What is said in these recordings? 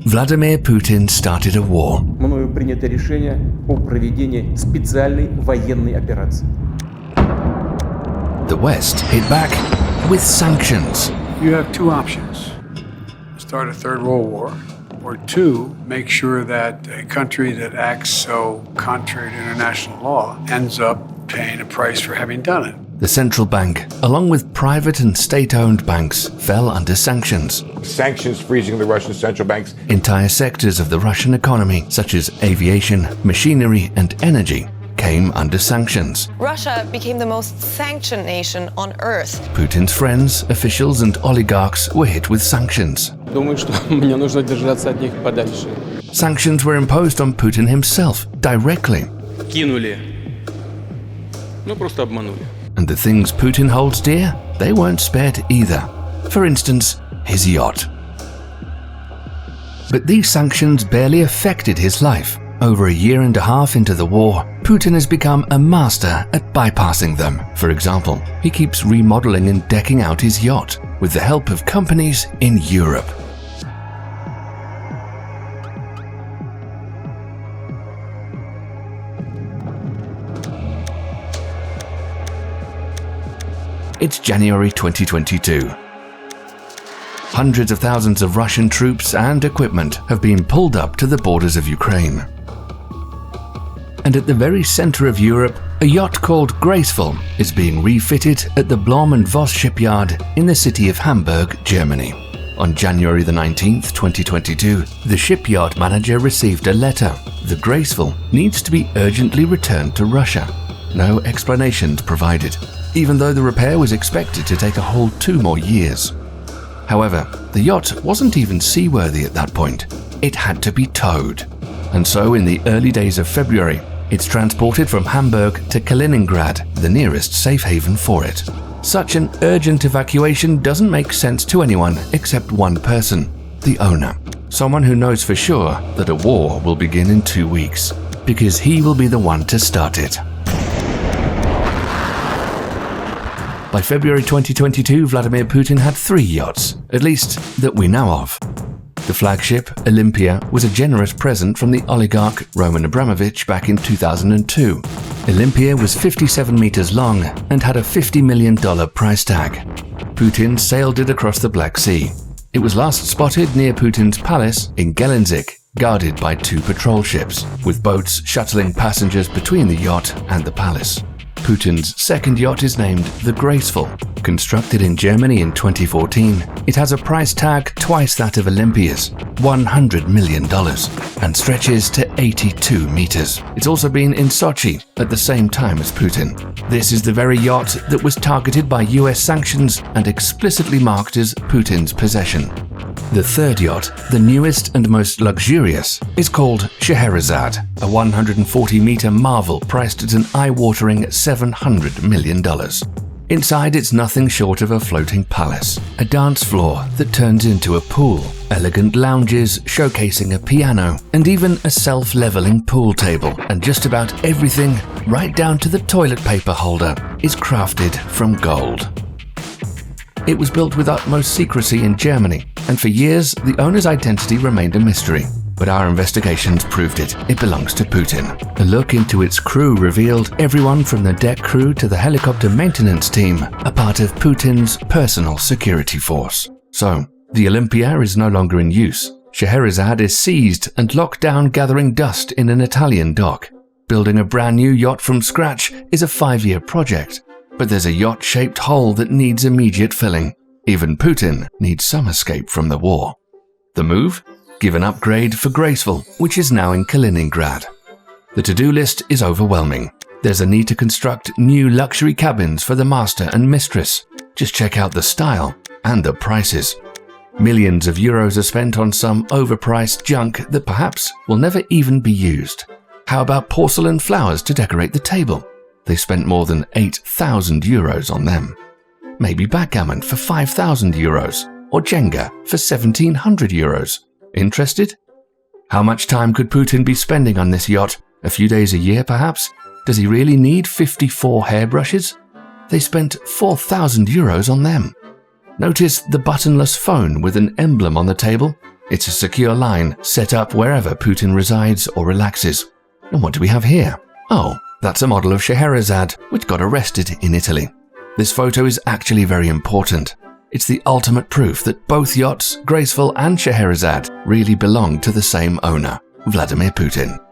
Vladimir Putin started a war. Мною принято решение о проведении специальной военной операции. The West hit back with sanctions. You have two options. Start a third world war, or two, make sure that a country that acts so contrary to international law ends up paying a price for having done it. The central bank, along with private and state-owned banks, fell under sanctions. Sanctions freezing the Russian central banks. Entire sectors of the Russian economy, such as aviation, machinery, and energy, came under sanctions. Russia became the most sanctioned nation on earth. Putin's friends, officials, and oligarchs were hit with sanctions. Думаю, что мне нужно держаться от них подальше. Sanctions were imposed on Putin himself, directly. Кинули. Ну, просто обманули. And the things Putin holds dear, they weren't spared either. For instance, his yacht. But these sanctions barely affected his life. Over a year and a half into the war, Putin has become a master at bypassing them. For example, he keeps remodeling and decking out his yacht with the help of companies in Europe. It's January 2022. Hundreds of thousands of Russian troops and equipment have been pulled up to the borders of Ukraine. And at the very center of Europe, a yacht called Graceful is being refitted at the Blom & Voss shipyard in the city of Hamburg, Germany. On January the 19th, 2022, the shipyard manager received a letter. The Graceful needs to be urgently returned to Russia. No explanations provided, even though the repair was expected to take a whole 2 more years. However, the yacht wasn't even seaworthy at that point. It had to be towed. And so in the early days of February, it's transported from Hamburg to Kaliningrad, the nearest safe haven for it. Such an urgent evacuation doesn't make sense to anyone except one person, the owner. Someone who knows for sure that a war will begin in 2 weeks, because he will be the one to start it. By February 2022, Vladimir Putin had 3 yachts, at least that we know of. The flagship, Olympia, was a generous present from the oligarch Roman Abramovich back in 2002. Olympia was 57 meters long and had a $50 million price tag. Putin sailed it across the Black Sea. It was last spotted near Putin's palace in Gelendzhik, guarded by 2 patrol ships, with boats shuttling passengers between the yacht and the palace. Putin's second yacht is named the Graceful. Constructed in Germany in 2014, it has a price tag twice that of Olympia's, $100 million, and stretches to 82 meters. It's also been in Sochi at the same time as Putin. This is the very yacht that was targeted by US sanctions and explicitly marked as Putin's possession. The third yacht, the newest and most luxurious, is called Scheherazade, a 140-meter marvel priced at an eye-watering $700 million. Inside, it's nothing short of a floating palace, a dance floor that turns into a pool, elegant lounges showcasing a piano, and even a self-leveling pool table. And just about everything, right down to the toilet paper holder, is crafted from gold. It was built with utmost secrecy in Germany, and for years the owner's identity remained a mystery. But our investigations proved it. It belongs to Putin. A look into its crew revealed everyone from the deck crew to the helicopter maintenance team, a part of Putin's personal security force. So, the Olympia is no longer in use. Scheherazade is seized and locked down, gathering dust in an Italian dock. Building a brand new yacht from scratch is a 5-year project. But there's a yacht-shaped hole that needs immediate filling. Even Putin needs some escape from the war. The move? Give an upgrade for Graceful, which is now in Kaliningrad. The to-do list is overwhelming. There's a need to construct new luxury cabins for the master and mistress. Just check out the style and the prices. Millions of euros are spent on some overpriced junk that perhaps will never even be used. How about porcelain flowers to decorate the table? They spent more than 8,000 euros on them. Maybe backgammon for 5,000 euros, or Jenga for 1,700 euros. Interested? How much time could Putin be spending on this yacht? A few days a year, perhaps? Does he really need 54 hairbrushes? They spent 4,000 euros on them. Notice the buttonless phone with an emblem on the table? It's a secure line set up wherever Putin resides or relaxes. And what do we have here? Oh, that's a model of Scheherazade, which got arrested in Italy. This photo is actually very important. It's the ultimate proof that both yachts, Graceful and Scheherazade, really belong to the same owner, Vladimir Putin.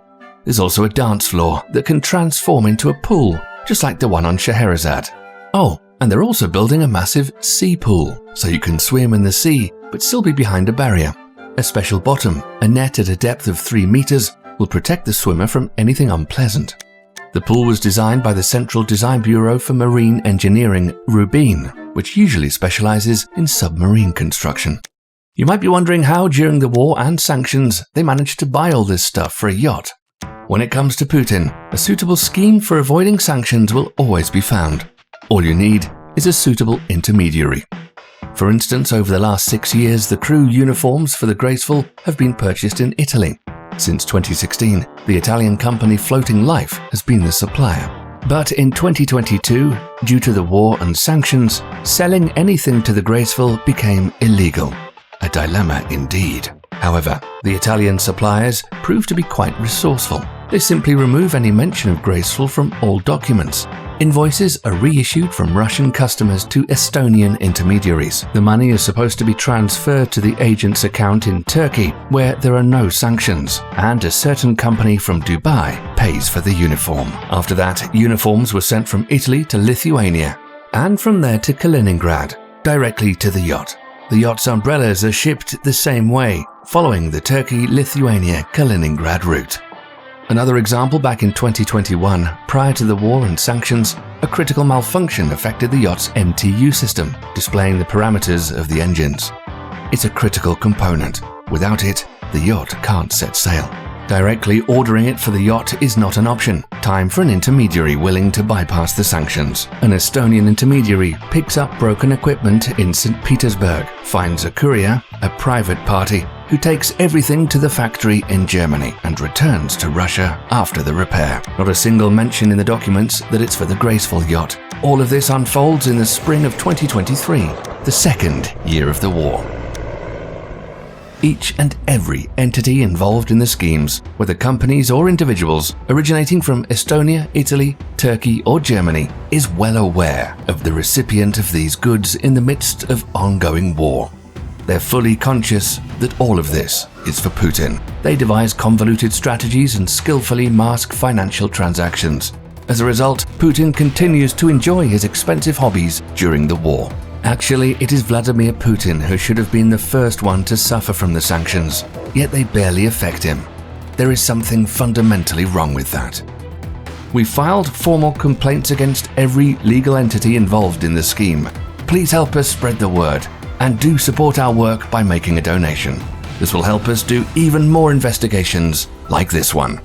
There's also a dance floor that can transform into a pool, just like the one on Scheherazade. Oh, and they're also building a massive sea pool, so you can swim in the sea but still be behind a barrier. A special bottom, a net at a depth of 3 meters, will protect the swimmer from anything unpleasant. The pool was designed by the Central Design Bureau for Marine Engineering, Rubin, which usually specializes in submarine construction. You might be wondering how, during the war and sanctions, they managed to buy all this stuff for a yacht. When it comes to Putin, a suitable scheme for avoiding sanctions will always be found. All you need is a suitable intermediary. For instance, over the last 6 years, the crew uniforms for the Graceful have been purchased in Italy. Since 2016, the Italian company Floating Life has been the supplier. But in 2022, due to the war and sanctions, selling anything to the Graceful became illegal. A dilemma indeed. However, the Italian suppliers proved to be quite resourceful. They simply remove any mention of Graceful from all documents. Invoices are reissued from Russian customers to Estonian intermediaries. The money is supposed to be transferred to the agent's account in Turkey, where there are no sanctions, and a certain company from Dubai pays for the uniform. After that, uniforms were sent from Italy to Lithuania, and from there to Kaliningrad, directly to the yacht. The yacht's umbrellas are shipped the same way, following the Turkey-Lithuania-Kaliningrad route. Another example, back in 2021, prior to the war and sanctions, a critical malfunction affected the yacht's MTU system, displaying the parameters of the engines. It's a critical component. Without it, the yacht can't set sail. Directly ordering it for the yacht is not an option. Time for an intermediary willing to bypass the sanctions. An Estonian intermediary picks up broken equipment in St. Petersburg, finds a courier, a private party, who takes everything to the factory in Germany and returns to Russia after the repair. Not a single mention in the documents that it's for the Graceful yacht. All of this unfolds in the spring of 2023, the second year of the war. Each and every entity involved in the schemes, whether companies or individuals originating from Estonia, Italy, Turkey or Germany, is well aware of the recipient of these goods in the midst of ongoing war. They're fully conscious that all of this is for Putin. They devise convoluted strategies and skillfully mask financial transactions. As a result, Putin continues to enjoy his expensive hobbies during the war. Actually, it is Vladimir Putin who should have been the first one to suffer from the sanctions, yet they barely affect him. There is something fundamentally wrong with that. We filed formal complaints against every legal entity involved in the scheme. Please help us spread the word, and do support our work by making a donation. This will help us do even more investigations like this one.